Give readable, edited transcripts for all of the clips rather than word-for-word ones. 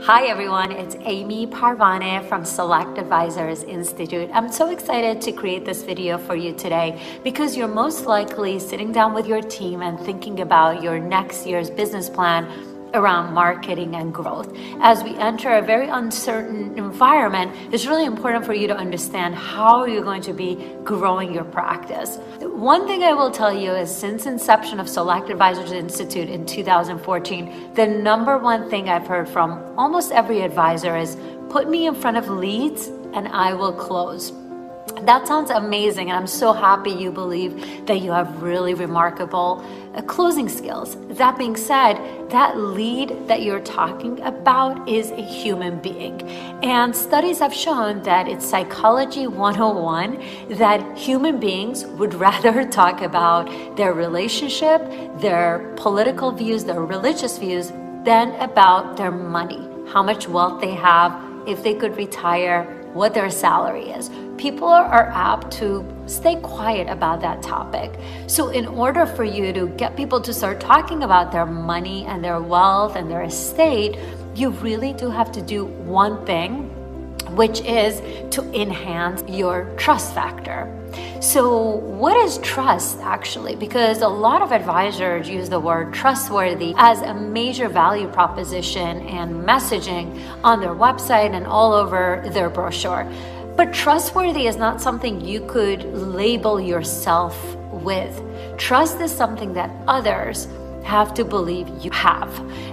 Hi everyone, it's Amy Parvane from Select Advisors Institute. I'm so excited to create this video for you today because you're most likely sitting down with your team and thinking about your next year's business plan around marketing and growth. As we enter a very uncertain environment, it's really important for you to understand how you're going to be growing your practice. One thing I will tell you is since inception of Select Advisors Institute in 2014, the number one thing I've heard from almost every advisor is put me in front of leads and I will close. That sounds amazing, and I'm so happy you believe that you have really remarkable closing skills. That being said, that lead that you're talking about is a human being. And studies have shown that it's psychology 101 that human beings would rather talk about their relationship, their political views, their religious views, than about their money, how much wealth they have, if they could retire, what their salary is. People are apt to stay quiet about that topic. So in order for you to get people to start talking about their money and their wealth and their estate, you really do have to do one thing, which is to enhance your trust factor. So what is trust actually? Because a lot of advisors use the word trustworthy as a major value proposition and messaging on their website and all over their brochure. But trustworthy is not something you could label yourself with. Trust is something that others have to believe you have.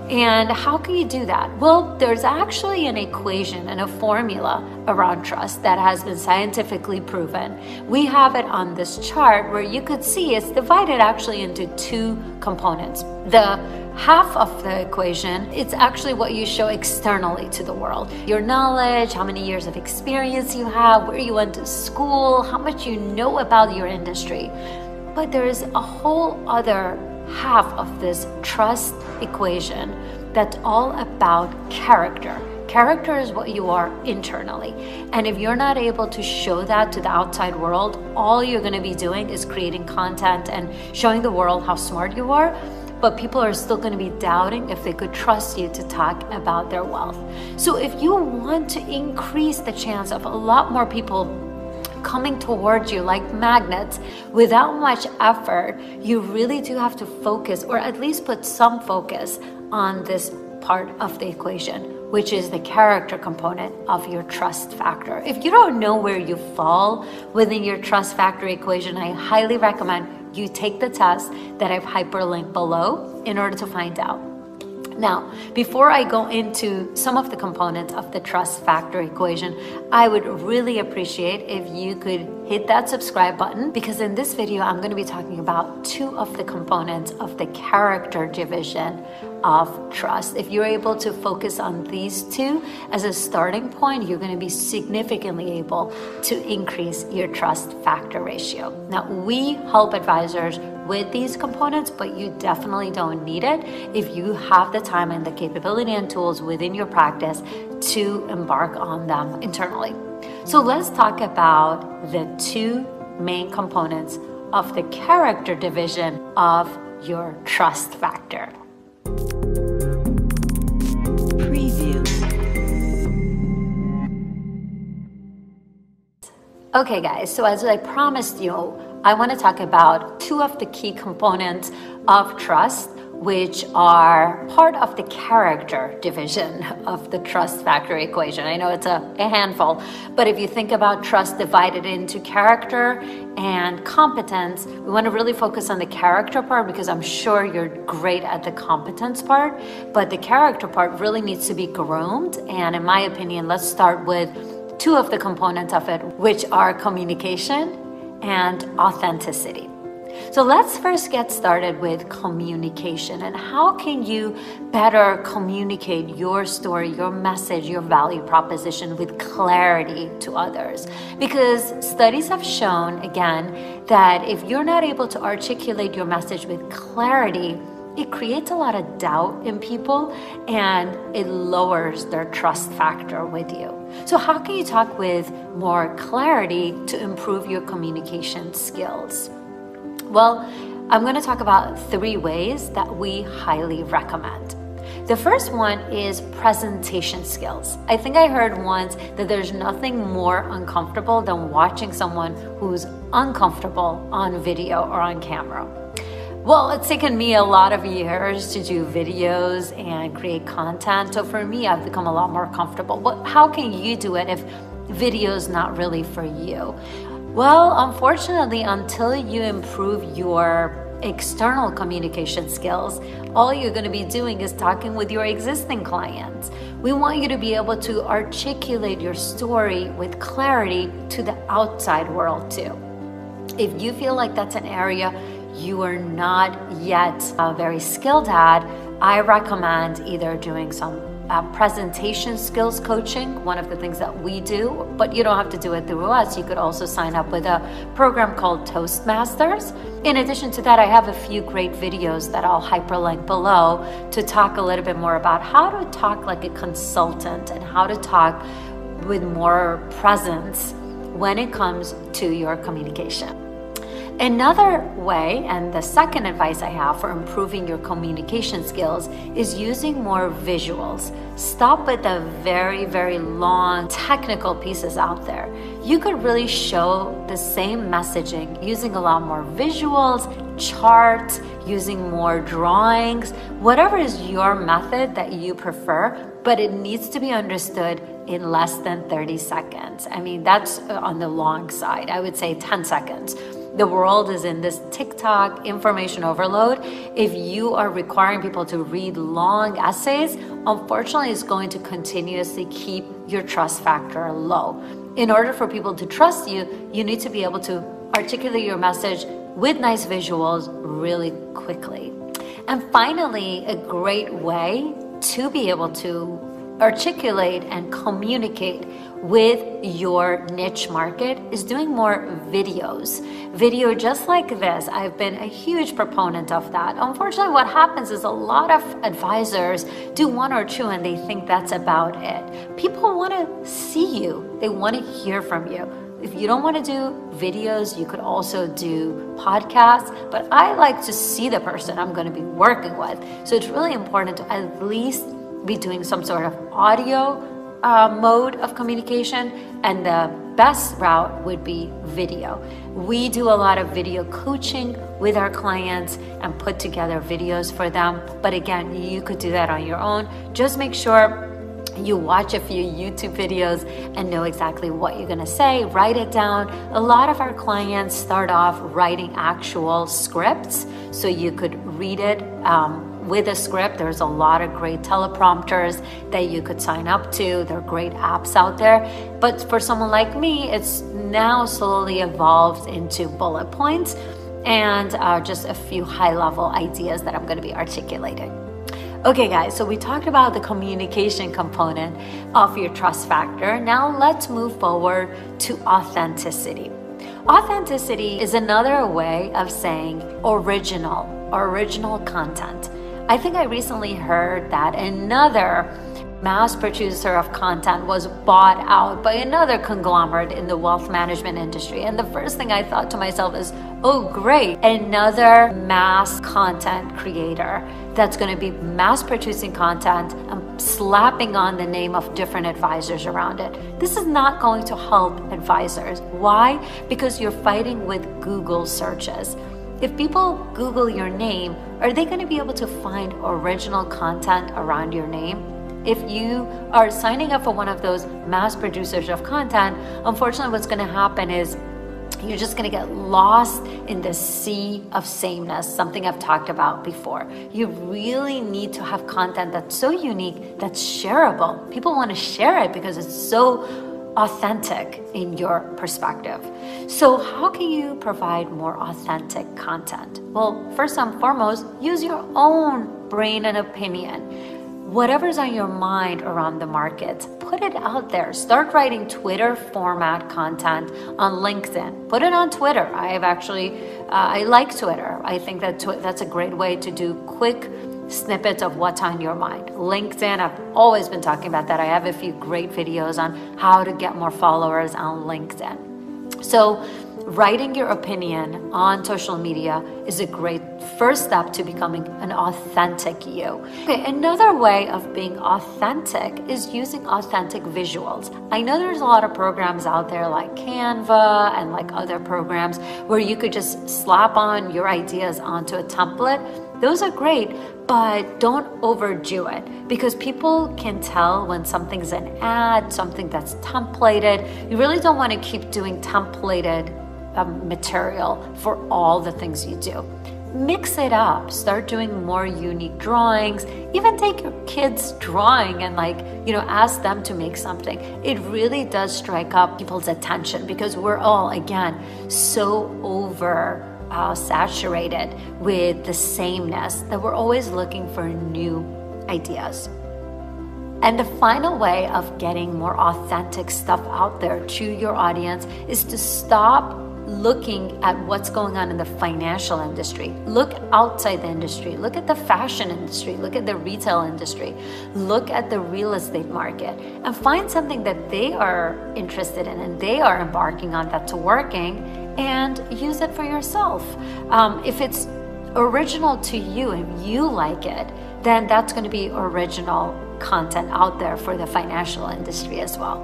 And how can you do that? Well, there's actually an equation and a formula around trust that has been scientifically proven. We have it on this chart where you could see it's divided actually into two components. The half of the equation, it's actually what you show externally to the world. Your knowledge, how many years of experience you have, where you went to school, how much you know about your industry. But there's a whole other half of this trust equation that's all about character. Character is what you are internally. And if you're not able to show that to the outside world, all you're going to be doing is creating content and showing the world how smart you are. But people are still going to be doubting if they could trust you to talk about their wealth. So if you want to increase the chance of a lot more people coming towards you like magnets without much effort, you really do have to focus, or at least put some focus on this part of the equation, which is the character component of your trust factor. If you don't know where you fall within your trust factor equation, I highly recommend you take the test that I've hyperlinked below in order to find out. Now, before I go into some of the components of the trust factor equation, I would really appreciate if you could hit that subscribe button, because in this video, I'm going to be talking about two of the components of the character division of trust. If you're able to focus on these two as a starting point, you're going to be significantly able to increase your trust factor ratio. Now, we help advisors with these components, but you definitely don't need it if you have the time and the capability and tools within your practice to embark on them internally. So let's talk about the two main components of the character division of your trust factor. Okay guys, so as I promised you, I want to talk about two of the key components of trust, which are part of the character division of the trust factor equation. I know it's a handful, but if you think about trust divided into character and competence, we want to really focus on the character part because I'm sure you're great at the competence part, but the character part really needs to be groomed. And in my opinion, let's start with two of the components of it, which are communication and authenticity. So let's first get started with communication and how can you better communicate your story, your message, your value proposition with clarity to others. Because studies have shown, again, that if you're not able to articulate your message with clarity, it creates a lot of doubt in people and it lowers their trust factor with you. So how can you talk with more clarity to improve your communication skills? Well, I'm going to talk about 3 ways that we highly recommend. The first one is presentation skills. I think I heard once that there's nothing more uncomfortable than watching someone who's uncomfortable on video or on camera. Well, it's taken me a lot of years to do videos and create content. So for me, I've become a lot more comfortable. But how can you do it if video is not really for you? Well, unfortunately, until you improve your external communication skills, all you're going to be doing is talking with your existing clients. We want you to be able to articulate your story with clarity to the outside world too. If you feel like that's an area you are not yet very skilled at, I recommend either doing some presentation skills coaching, one of the things that we do, but you don't have to do it through us. You could also sign up with a program called Toastmasters. In addition to that, I have a few great videos that I'll hyperlink below to talk a little bit more about how to talk like a consultant and how to talk with more presence when it comes to your communication. Another way, and the second advice I have for improving your communication skills, is using more visuals. Stop with the very, very long technical pieces out there. You could really show the same messaging using a lot more visuals, charts, using more drawings, whatever is your method that you prefer, but it needs to be understood in less than 30 seconds. I mean, that's on the long side. I would say 10 seconds. The world is in this TikTok information overload. If you are requiring people to read long essays, unfortunately, it's going to continuously keep your trust factor low. In order for people to trust you, you need to be able to articulate your message with nice visuals really quickly. And finally, a great way to be able to articulate and communicate with your niche market is doing more videos. Video just like this, I've been a huge proponent of that. Unfortunately, what happens is a lot of advisors do one or two and they think that's about it. People want to see you. They want to hear from you. If you don't want to do videos, you could also do podcasts, but I like to see the person I'm going to be working with. So it's really important to at least be doing some sort of audio mode of communication, and the best route would be video. We do a lot of video coaching with our clients and put together videos for them. But again, you could do that on your own. Just make sure you watch a few YouTube videos and know exactly what you're gonna say, write it down. A lot of our clients start off writing actual scripts, so you could read it with a script. There's a lot of great teleprompters that you could sign up to. There are great apps out there. But for someone like me, it's now slowly evolved into bullet points and just a few high-level ideas that I'm gonna be articulating. Okay guys, so we talked about the communication component of your trust factor. Now let's move forward to authenticity. Authenticity is another way of saying original content. I think I recently heard that another mass producer of content was bought out by another conglomerate in the wealth management industry. And the first thing I thought to myself is, oh great, another mass content creator that's going to be mass producing content and slapping on the name of different advisors around it. This is not going to help advisors. Why? Because you're fighting with Google searches. If people Google your name, are they going to be able to find original content around your name? If you are signing up for one of those mass producers of content, unfortunately what's going to happen is you're just going to get lost in the sea of sameness, something I've talked about before. You really need to have content that's so unique, that's shareable. People want to share it because it's so authentic in your perspective. So how can you provide more authentic content? Well, first and foremost, use your own brain and opinion. Whatever's on your mind around the market, put it out there. Start writing Twitter format content on LinkedIn. Put it on Twitter. I like Twitter. I think that that's a great way to do quick snippets of what's on your mind. LinkedIn, I've always been talking about that. I have a few great videos on how to get more followers on LinkedIn. So writing your opinion on social media is a great first step to becoming an authentic you. Okay, another way of being authentic is using authentic visuals. I know there's a lot of programs out there like Canva and like other programs where you could just slap on your ideas onto a template. Those are great, but don't overdo it, because people can tell when something's an ad, something that's templated. You really don't want to keep doing templated material for all the things you do. Mix it up, start doing more unique drawings, even take your kids drawing and ask them to make something. It really does strike up people's attention, because we're all, again, so saturated with the sameness that we're always looking for new ideas. And the final way of getting more authentic stuff out there to your audience is to stop looking at what's going on in the financial industry. Look outside the industry. Look at the fashion industry. Look at the retail industry. Look at the real estate market and find something that they are interested in and they are embarking on that's working, and use it for yourself. If it's original to you and you like it, then that's going to be original content out there for the financial industry as well.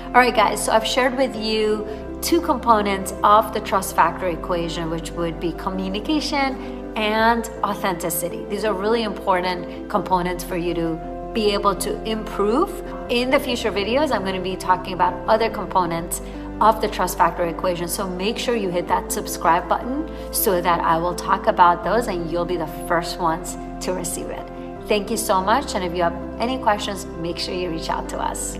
All right, guys, so I've shared with you 2 components of the trust factor equation, which would be communication and authenticity. These are really important components for you to be able to improve. In the future videos, I'm going to be talking about other components of the trust factor equation. So make sure you hit that subscribe button so that I will talk about those and you'll be the first ones to receive it. Thank you so much. And if you have any questions, make sure you reach out to us.